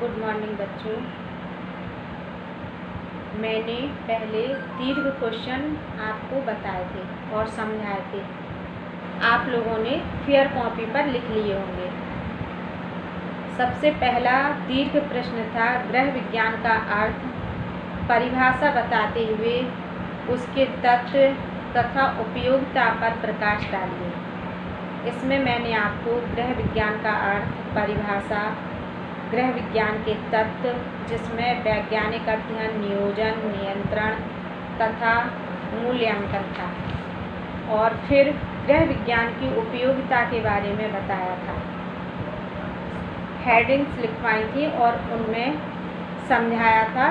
Good morning बच्चों। मैंने पहले दीर्घ क्वेश्चन आपको बताए थे और समझाए थे। आप लोगों ने फेयर कॉपी पर लिख लिए होंगे। सबसे पहला दीर्घ प्रश्न था गृह विज्ञान का अर्थ, परिभाषा बताते हुए उसके तत्व तथा उपयोगिता पर प्रकाश डालिए। इसमें मैंने आपको गृह विज्ञान का अर्थ, परिभाषा, गृह विज्ञान के तत्व जिसमें वैज्ञानिक अध्ययन, नियोजन, नियंत्रण तथा मूल्यांकन था, और फिर गृह विज्ञान की उपयोगिता के बारे में बताया था। हेडिंग्स लिखवाई थी और उनमें समझाया था,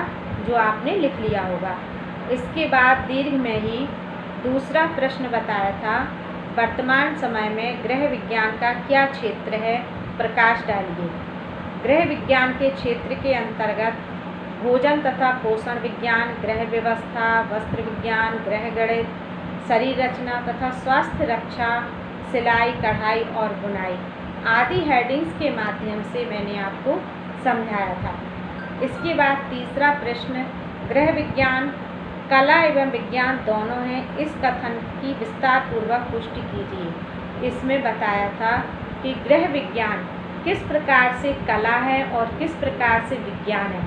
जो आपने लिख लिया होगा। इसके बाद दीर्घ में ही दूसरा प्रश्न बताया था, वर्तमान समय में गृह विज्ञान का क्या क्षेत्र है, प्रकाश डालिए। गृह विज्ञान के क्षेत्र के अंतर्गत भोजन तथा पोषण विज्ञान, गृह व्यवस्था, वस्त्र विज्ञान, गृह गणित, शरीर रचना तथा स्वास्थ्य रक्षा, सिलाई, कढ़ाई और बुनाई आदि हेडिंग्स के माध्यम से मैंने आपको समझाया था। इसके बाद तीसरा प्रश्न, गृह विज्ञान कला एवं विज्ञान दोनों हैं, इस कथन की विस्तार पूर्वक पुष्टि कीजिए। इसमें बताया था कि गृह विज्ञान किस प्रकार से कला है और किस प्रकार से विज्ञान है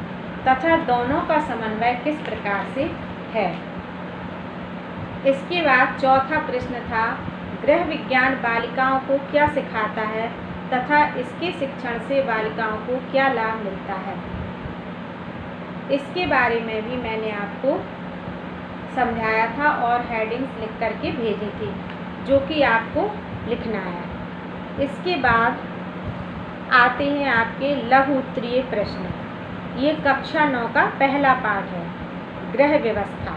तथा दोनों का समन्वय किस प्रकार से है। इसके बाद चौथा प्रश्न था, गृह विज्ञान बालिकाओं को क्या सिखाता है तथा इसके शिक्षण से बालिकाओं को क्या लाभ मिलता है। इसके बारे में भी मैंने आपको समझाया था और हेडिंग्स लिख करके भेजी थी, जो कि आपको लिखना है। इसके बाद आते हैं आपके लघु उत्तरीय प्रश्न। ये कक्षा 9 का पहला पाठ है, गृह व्यवस्था।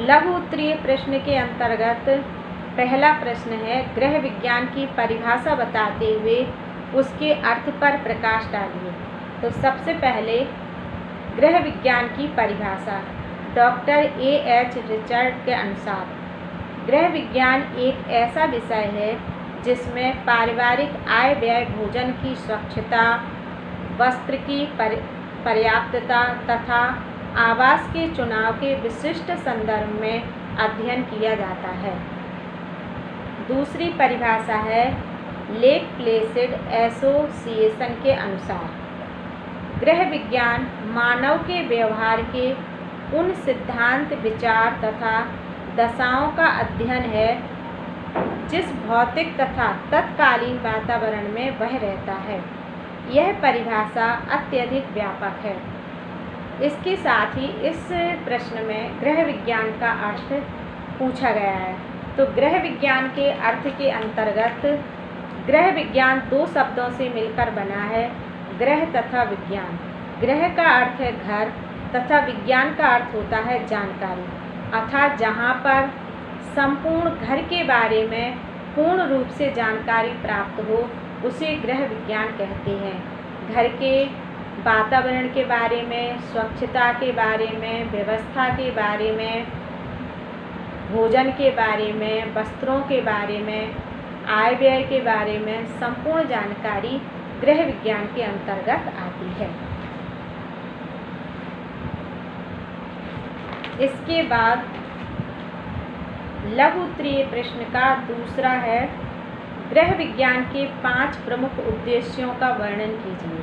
लघु उत्तरीय प्रश्न के अंतर्गत पहला प्रश्न है, गृह विज्ञान की परिभाषा बताते हुए उसके अर्थ पर प्रकाश डालिए। तो सबसे पहले गृह विज्ञान की परिभाषा डॉक्टर A.H. रिचर्ड के अनुसार, गृह विज्ञान एक ऐसा विषय है जिसमें पारिवारिक आय व्यय, भोजन की स्वच्छता, वस्त्र की पर्याप्तता तथा आवास के चुनाव के विशिष्ट संदर्भ में अध्ययन किया जाता है। दूसरी परिभाषा है लेक प्लेसिड एसोसिएशन के अनुसार, गृह विज्ञान मानव के व्यवहार के उन सिद्धांत, विचार तथा दशाओं का अध्ययन है जिस भौतिक तथा तत्कालीन वातावरण में वह रहता है। यह परिभाषा अत्यधिक व्यापक है। इसके साथ ही इस प्रश्न में गृह विज्ञान का अर्थ पूछा गया है। तो गृह विज्ञान के अर्थ के अंतर्गत गृह विज्ञान दो शब्दों से मिलकर बना है, गृह तथा विज्ञान। गृह का अर्थ है घर तथा विज्ञान का अर्थ होता है जानकारी, अर्थात जहाँ पर संपूर्ण घर के बारे में पूर्ण रूप से जानकारी प्राप्त हो उसे गृह विज्ञान कहते हैं। घर के वातावरण के बारे में, स्वच्छता के बारे में, व्यवस्था के बारे में, भोजन के बारे में, वस्त्रों के बारे में, आय व्यय के बारे में संपूर्ण जानकारी गृह विज्ञान के अंतर्गत आती है। इसके बाद लघु उत्तरीय प्रश्न का दूसरा है, गृह विज्ञान के 5 प्रमुख उद्देश्यों का वर्णन कीजिए।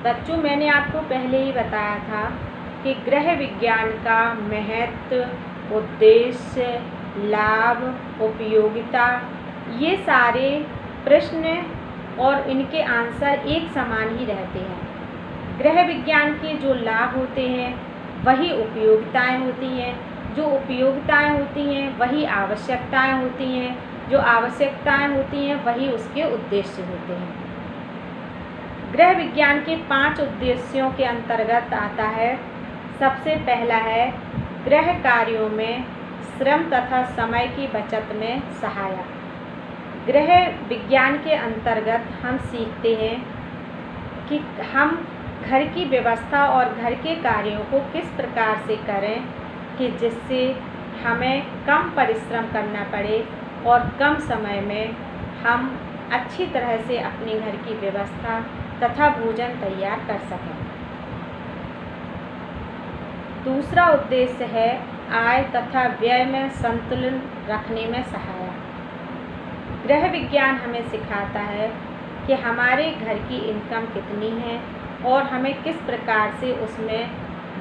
बच्चों, मैंने आपको पहले ही बताया था कि गृह विज्ञान का महत्व, उद्देश्य, लाभ, उपयोगिता, ये सारे प्रश्न और इनके आंसर एक समान ही रहते हैं। गृह विज्ञान के जो लाभ होते हैं वही उपयोगिताएं होती हैं, जो उपयोगिताएं होती हैं वही आवश्यकताएं होती हैं, जो आवश्यकताएं होती हैं वही उसके उद्देश्य होते हैं। गृह विज्ञान के 5 उद्देश्यों के अंतर्गत आता है, सबसे पहला है गृह कार्यों में श्रम तथा समय की बचत में सहायक। गृह विज्ञान के अंतर्गत हम सीखते हैं कि हम घर की व्यवस्था और घर के कार्यों को किस प्रकार से करें कि जिससे हमें कम परिश्रम करना पड़े और कम समय में हम अच्छी तरह से अपने घर की व्यवस्था तथा भोजन तैयार कर सकें। दूसरा उद्देश्य है आय तथा व्यय में संतुलन रखने में सहायक। गृह विज्ञान हमें सिखाता है कि हमारे घर की इनकम कितनी है और हमें किस प्रकार से उसमें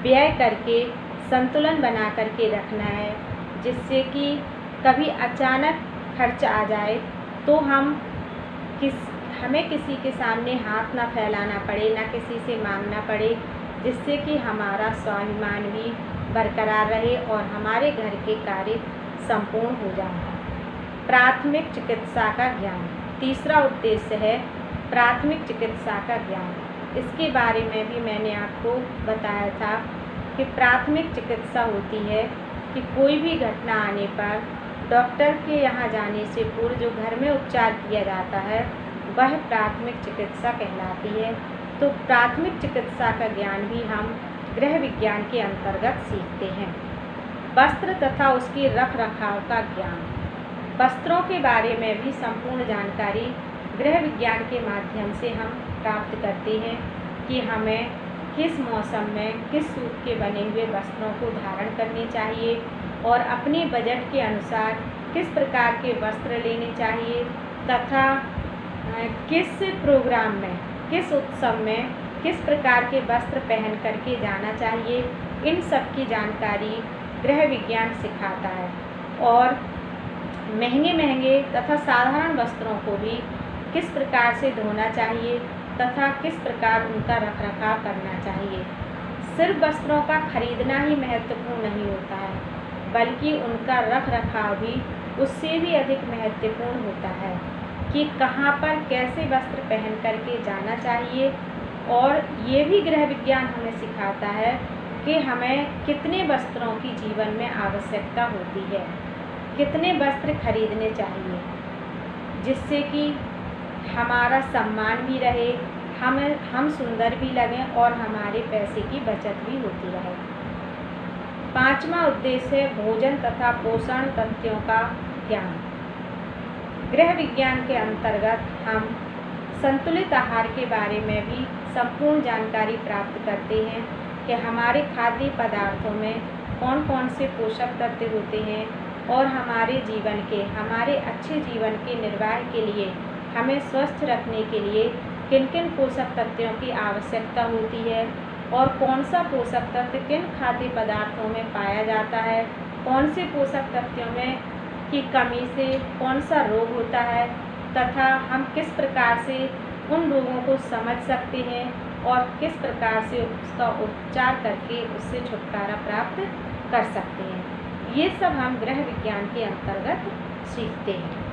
व्यय करके संतुलन बना करके रखना है, जिससे कि कभी अचानक खर्च आ जाए तो हमें किसी के सामने हाथ ना फैलाना पड़े, ना किसी से मांगना पड़े, जिससे कि हमारा स्वाभिमान भी बरकरार रहे और हमारे घर के कार्य संपूर्ण हो जाएं। प्राथमिक चिकित्सा का ज्ञान। तीसरा उद्देश्य है प्राथमिक चिकित्सा का ज्ञान। इसके बारे में भी मैंने आपको बताया था कि प्राथमिक चिकित्सा होती है कि कोई भी घटना आने पर डॉक्टर के यहाँ जाने से पूर्व जो घर में उपचार किया जाता है वह प्राथमिक चिकित्सा कहलाती है। तो प्राथमिक चिकित्सा का ज्ञान भी हम गृह विज्ञान के अंतर्गत सीखते हैं। वस्त्र तथा उसके रख रखाव का ज्ञान। वस्त्रों के बारे में भी संपूर्ण जानकारी गृह विज्ञान के माध्यम से हम प्राप्त करते हैं कि हमें किस मौसम में किस सूत के बने हुए वस्त्रों को धारण करने चाहिए और अपने बजट के अनुसार किस प्रकार के वस्त्र लेने चाहिए तथा किस प्रोग्राम में, किस उत्सव में किस प्रकार के वस्त्र पहन करके जाना चाहिए, इन सब की जानकारी गृह विज्ञान सिखाता है। और महंगे महंगे तथा साधारण वस्त्रों को भी किस प्रकार से धोना चाहिए तथा किस प्रकार उनका रखरखाव करना चाहिए। सिर्फ वस्त्रों का खरीदना ही महत्वपूर्ण नहीं होता है, बल्कि उनका रखरखाव भी उससे भी अधिक महत्वपूर्ण होता है कि कहाँ पर कैसे वस्त्र पहन करके जाना चाहिए। और ये भी गृह विज्ञान हमें सिखाता है कि हमें कितने वस्त्रों की जीवन में आवश्यकता होती है, कितने वस्त्र खरीदने चाहिए, जिससे कि हमारा सम्मान भी रहे, हम सुंदर भी लगें और हमारे पैसे की बचत भी होती रहे। पांचवा उद्देश्य है भोजन तथा पोषण तथ्यों का ज्ञान। गृह विज्ञान के अंतर्गत हम संतुलित आहार के बारे में भी संपूर्ण जानकारी प्राप्त करते हैं कि हमारे खाद्य पदार्थों में कौन कौन से पोषक तत्व होते हैं और हमारे अच्छे जीवन के निर्वाह के लिए हमें स्वस्थ रखने के लिए किन किन पोषक तत्वों की आवश्यकता होती है और कौन सा पोषक तत्व किन खाद्य पदार्थों में पाया जाता है, कौन से पोषक तत्वों में की कमी से कौन सा रोग होता है तथा हम किस प्रकार से उन रोगों को समझ सकते हैं और किस प्रकार से उसका उपचार करके उससे छुटकारा प्राप्त कर सकते हैं। ये सब हम गृह विज्ञान के अंतर्गत सीखते हैं।